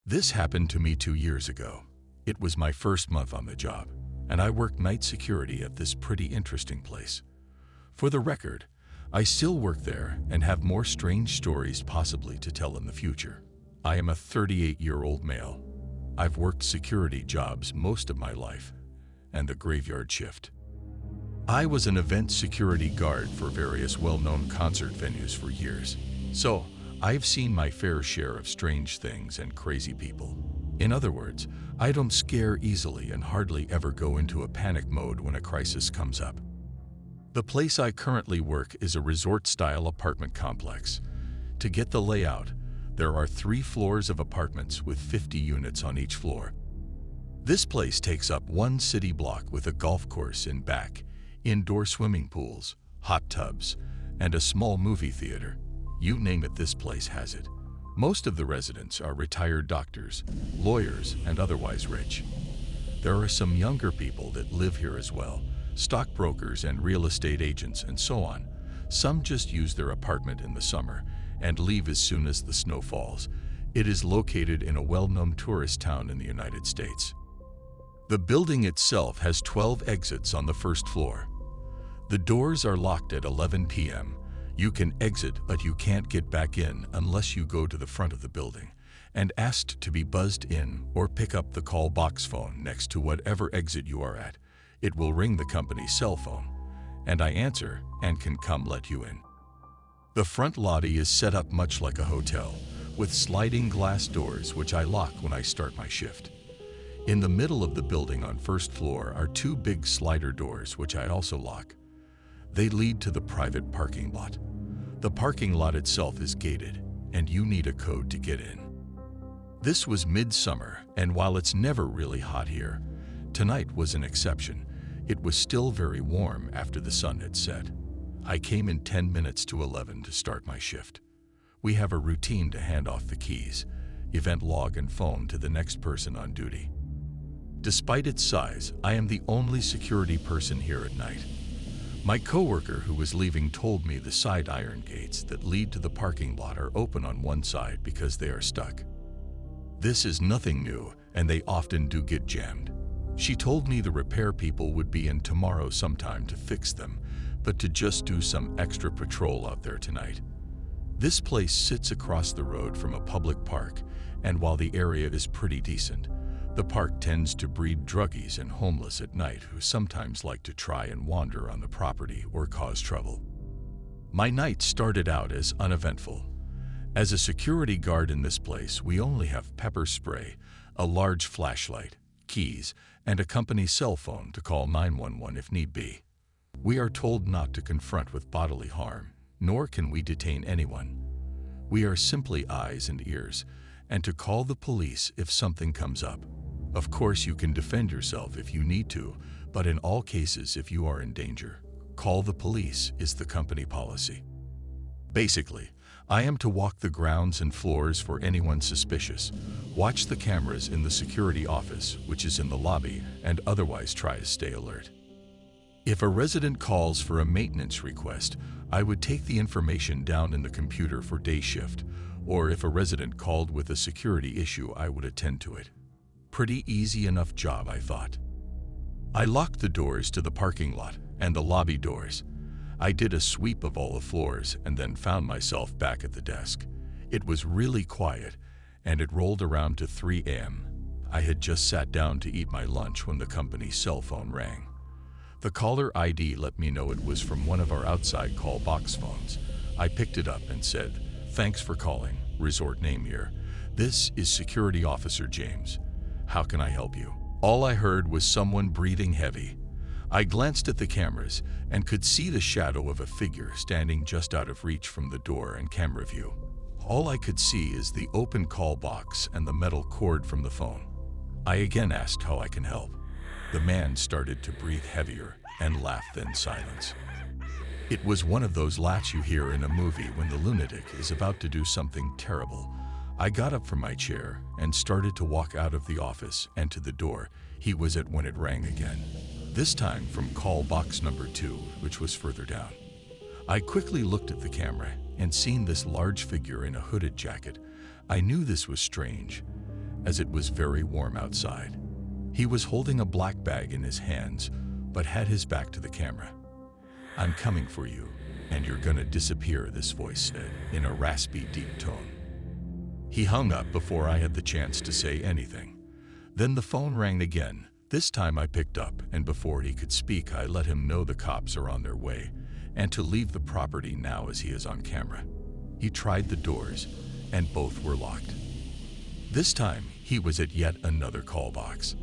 This happened to me 2 years ago. It was my first month on the job, and I worked night security at this pretty interesting place. For the record, I still work there and have more strange stories possibly to tell in the future. I am a 38-year-old male. I've worked security jobs most of my life, and the graveyard shift. I was an event security guard for various well-known concert venues for years, so I've seen my fair share of strange things and crazy people. In other words, I don't scare easily and hardly ever go into a panic mode when a crisis comes up. The place I currently work is a resort-style apartment complex. To get the layout, there are 3 floors of apartments with 50 units on each floor. This place takes up 1 city block with a golf course in back, indoor swimming pools, hot tubs, and a small movie theater. You name it, this place has it. Most of the residents are retired doctors, lawyers, and otherwise rich. There are some younger people that live here as well, stockbrokers and real estate agents and so on. Some just use their apartment in the summer and leave as soon as the snow falls. It is located in a well-known tourist town in the United States. The building itself has 12 exits on the first floor. The doors are locked at 11 p.m. You can exit, but you can't get back in unless you go to the front of the building and asked to be buzzed in or pick up the call box phone next to whatever exit you are at. It will ring the company's cell phone, and I answer and can come let you in. The front lobby is set up much like a hotel, with sliding glass doors which I lock when I start my shift. In the middle of the building on first floor are 2 big slider doors which I also lock. They lead to the private parking lot. The parking lot itself is gated, and you need a code to get in. This was midsummer, and while it's never really hot here, tonight was an exception. It was still very warm after the sun had set. I came in 10 minutes to 11 to start my shift. We have a routine to hand off the keys, event log, and phone to the next person on duty. Despite its size, I am the only security person here at night. My coworker who was leaving told me the side iron gates that lead to the parking lot are open on one side because they are stuck. This is nothing new, and they often do get jammed. She told me the repair people would be in tomorrow sometime to fix them, but to just do some extra patrol out there tonight. This place sits across the road from a public park, and while the area is pretty decent, the park tends to breed druggies and homeless at night who sometimes like to try and wander on the property or cause trouble. My night started out as uneventful. As a security guard in this place, we only have pepper spray, a large flashlight, keys, and a company cell phone to call 911 if need be. We are told not to confront with bodily harm, nor can we detain anyone. We are simply eyes and ears, and to call the police if something comes up. Of course, you can defend yourself if you need to, but in all cases, if you are in danger, call the police is the company policy. Basically, I am to walk the grounds and floors for anyone suspicious, watch the cameras in the security office, which is in the lobby, and otherwise try to stay alert. If a resident calls for a maintenance request, I would take the information down in the computer for day shift, or if a resident called with a security issue, I would attend to it. Pretty easy enough job, I thought. I locked the doors to the parking lot and the lobby doors. I did a sweep of all the floors and then found myself back at the desk. It was really quiet, and it rolled around to 3 a.m. I had just sat down to eat my lunch when the company's cell phone rang. The caller ID let me know it was from one of our outside call box phones. I picked it up and said, "Thanks for calling, resort name here. This is Security Officer James. How can I help you?" All I heard was someone breathing heavy. I glanced at the cameras and could see the shadow of a figure standing just out of reach from the door and camera view. All I could see is the open call box and the metal cord from the phone. I again asked how I can help. The man started to breathe heavier and laughed in silence. It was one of those laughs you hear in a movie when the lunatic is about to do something terrible. I got up from my chair and started to walk out of the office and to the door he was at when it rang again, this time from call box number 2, which was further down. I quickly looked at the camera and seen this large figure in a hooded jacket. I knew this was strange, as it was very warm outside. He was holding a black bag in his hands, but had his back to the camera. "I'm coming for you, and you're gonna disappear," this voice said, in a raspy, deep tone. He hung up before I had the chance to say anything. Then the phone rang again. This time I picked up, and before he could speak, I let him know the cops are on their way, and to leave the property now as he is on camera. He tried the doors, and both were locked. This time, he was at yet another call box.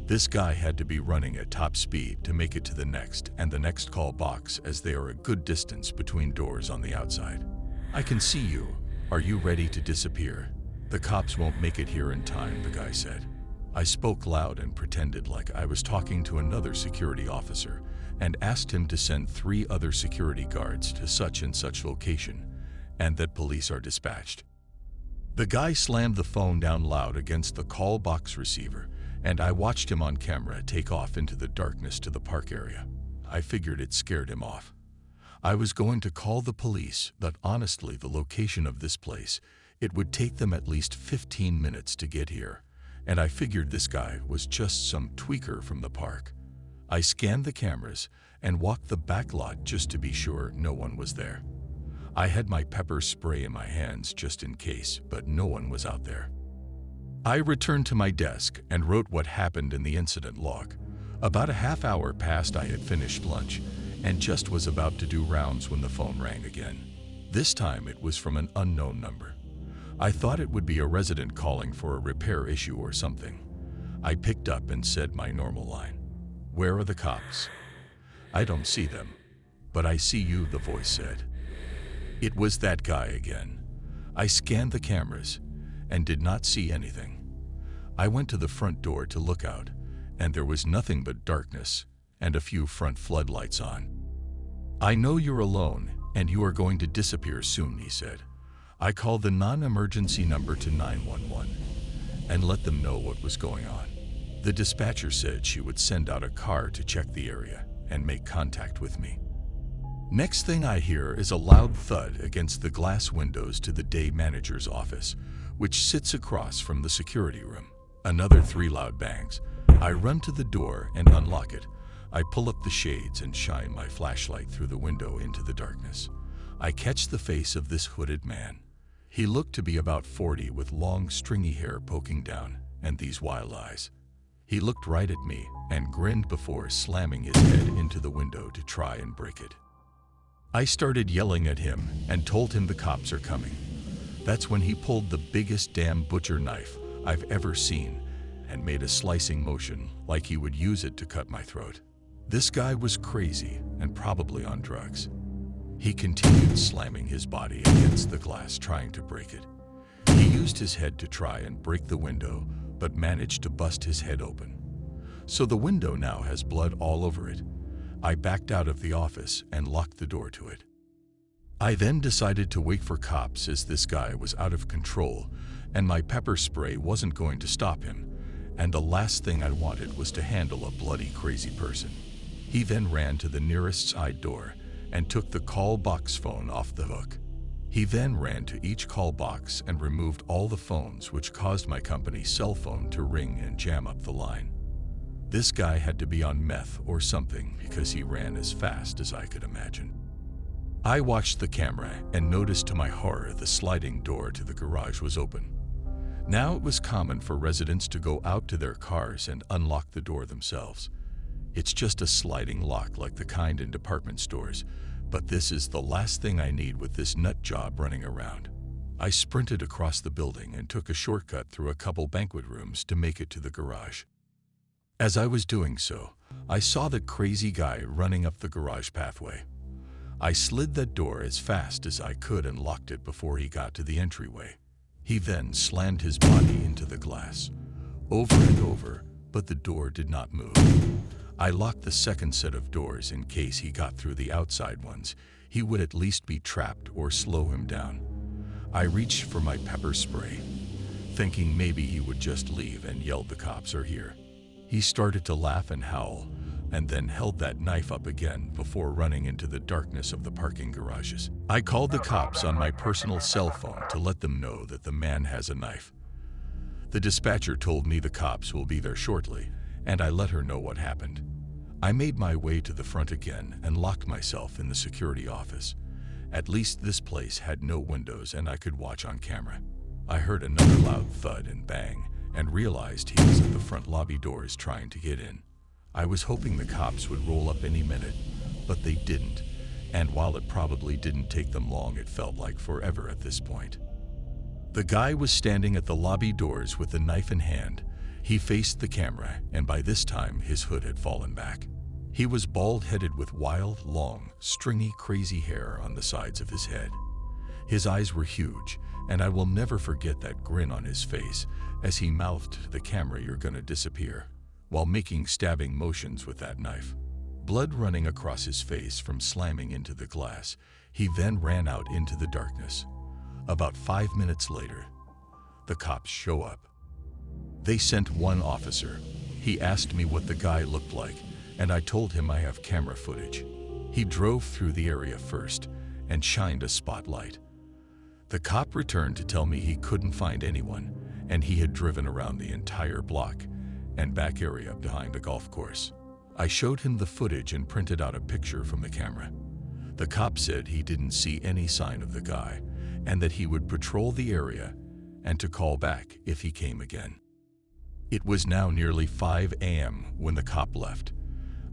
This guy had to be running at top speed to make it to the next and the next call box, as they are a good distance between doors on the outside. "I can see you. Are you ready to disappear? The cops won't make it here in time," the guy said. I spoke loud and pretended like I was talking to another security officer and asked him to send 3 other security guards to such and such location, and that police are dispatched. The guy slammed the phone down loud against the call box receiver, and I watched him on camera take off into the darkness to the park area. I figured it scared him off. I was going to call the police, but honestly, the location of this place, it would take them at least 15 minutes to get here, and I figured this guy was just some tweaker from the park. I scanned the cameras and walked the back lot just to be sure no one was there. I had my pepper spray in my hands just in case, but no one was out there. I returned to my desk and wrote what happened in the incident log. About a half hour passed. I had finished lunch and just was about to do rounds when the phone rang again. This time it was from an unknown number. I thought it would be a resident calling for a repair issue or something. I picked up and said my normal line. "Where are the cops?" "I don't see them." "But I see you," the voice said. It was that guy again. I scanned the cameras and did not see anything. I went to the front door to look out, and there was nothing but darkness and a few front floodlights on. "I know you're alone and you are going to disappear soon," he said. I called the non-emergency number to 911 and let them know what was going on. The dispatcher said she would send out a car to check the area and make contact with me. Next thing I hear is a loud thud against the glass windows to the day manager's office, which sits across from the security room. Another 3 loud bangs. I run to the door and unlock it. I pull up the shades and shine my flashlight through the window into the darkness. I catch the face of this hooded man. He looked to be about 40 with long stringy hair poking down and these wild eyes. He looked right at me and grinned before slamming his head into the window to try and break it. I started yelling at him and told him the cops are coming. That's when he pulled the biggest damn butcher knife I've ever seen and made a slicing motion like he would use it to cut my throat. This guy was crazy and probably on drugs. He continued slamming his body against the glass, trying to break it. He used his head to try and break the window, but managed to bust his head open. So the window now has blood all over it. I backed out of the office and locked the door to it. I then decided to wait for cops, as this guy was out of control and my pepper spray wasn't going to stop him, and the last thing I wanted was to handle a bloody crazy person. He then ran to the nearest side door and took the call box phone off the hook. He then ran to each call box and removed all the phones, which caused my company's cell phone to ring and jam up the line. This guy had to be on meth or something because he ran as fast as I could imagine. I watched the camera and noticed to my horror the sliding door to the garage was open. Now it was common for residents to go out to their cars and unlock the door themselves. It's just a sliding lock like the kind in department stores, but this is the last thing I need with this nut job running around. I sprinted across the building and took a shortcut through a couple banquet rooms to make it to the garage. As I was doing so, I saw that crazy guy running up the garage pathway. I slid that door as fast as I could and locked it before he got to the entryway. He then slammed his body into the glass, over and over, but the door did not move. I locked the second set of doors in case he got through the outside ones. He would at least be trapped or slow him down. I reached for my pepper spray, thinking maybe he would just leave, and yelled, "The cops are here." He started to laugh and howl, and then held that knife up again before running into the darkness of the parking garages. I called the cops on my personal cell phone to let them know that the man has a knife. The dispatcher told me the cops will be there shortly, and I let her know what happened. I made my way to the front again and locked myself in the security office. At least this place had no windows and I could watch on camera. I heard another loud thud and bang and realized he was at the front lobby doors trying to get in. I was hoping the cops would roll up any minute, but they didn't, and while it probably didn't take them long, it felt like forever at this point. The guy was standing at the lobby doors with a knife in hand. He faced the camera, and by this time his hood had fallen back. He was bald-headed with wild, long, stringy, crazy hair on the sides of his head. His eyes were huge, and I will never forget that grin on his face as he mouthed to the camera, "You're gonna disappear," while making stabbing motions with that knife. Blood running across his face from slamming into the glass, he then ran out into the darkness. About 5 minutes later, the cops show up. They sent one officer. He asked me what the guy looked like, and I told him I have camera footage. He drove through the area first and shined a spotlight. The cop returned to tell me he couldn't find anyone, and he had driven around the entire block and back area behind a golf course. I showed him the footage and printed out a picture from the camera. The cop said he didn't see any sign of the guy and that he would patrol the area and to call back if he came again. It was now nearly 5 a.m. when the cop left.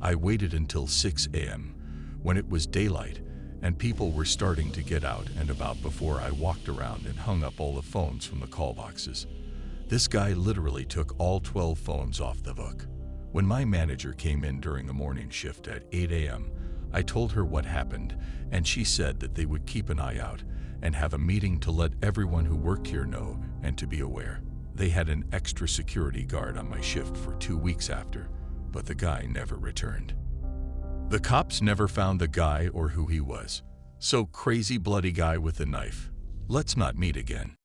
I waited until 6 a.m. when it was daylight and people were starting to get out and about before I walked around and hung up all the phones from the call boxes. This guy literally took all 12 phones off the hook. When my manager came in during the morning shift at 8 a.m., I told her what happened, and she said that they would keep an eye out and have a meeting to let everyone who worked here know and to be aware. They had an extra security guard on my shift for 2 weeks after, but the guy never returned. The cops never found the guy or who he was. So crazy bloody guy with a knife. Let's not meet again.